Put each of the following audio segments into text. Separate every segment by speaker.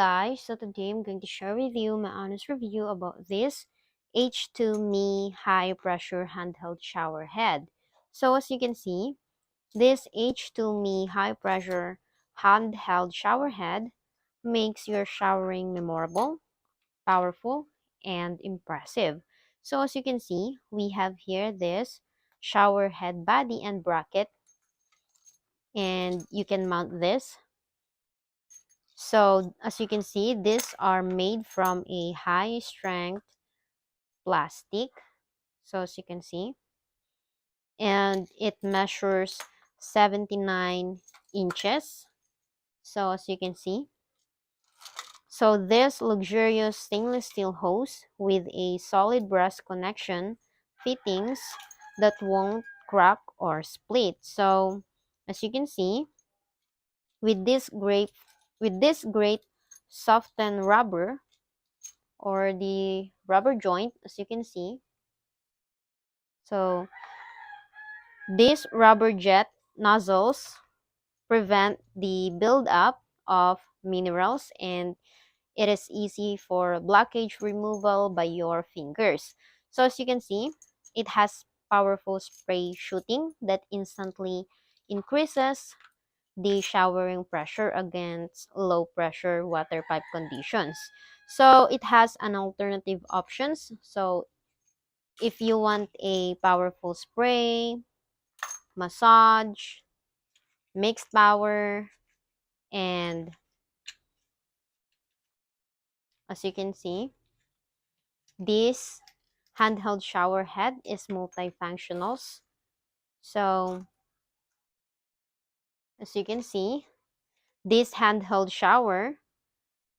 Speaker 1: Guys, so today I'm going to share with you my honest review about this H2ME high pressure handheld shower head. So as you can see, this H2ME high pressure handheld shower head makes your showering memorable, powerful, and impressive. So as you can see, we have here this shower head body and bracket, and you can mount this. So as you can see, these are made from a high strength plastic. So as you can see, and it measures 79 inches. So as you can see, so this luxurious stainless steel hose with a solid brass connection fittings that won't crack or split. So as you can see, with this great softened rubber, or the rubber joint, as you can see. So these rubber jet nozzles prevent the buildup of minerals, and it is easy for blockage removal by your fingers. So as you can see, it has powerful spray shooting that instantly increases the showering pressure against low pressure water pipe conditions. So it has an alternative options. So if you want a powerful spray, massage, mixed power, and as you can see, this handheld shower head is multifunctional. So as you can see, this handheld shower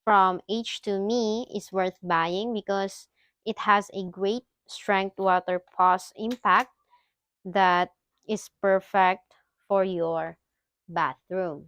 Speaker 1: from H2ME is worth buying because it has a great strength water pause impact that is perfect for your bathroom.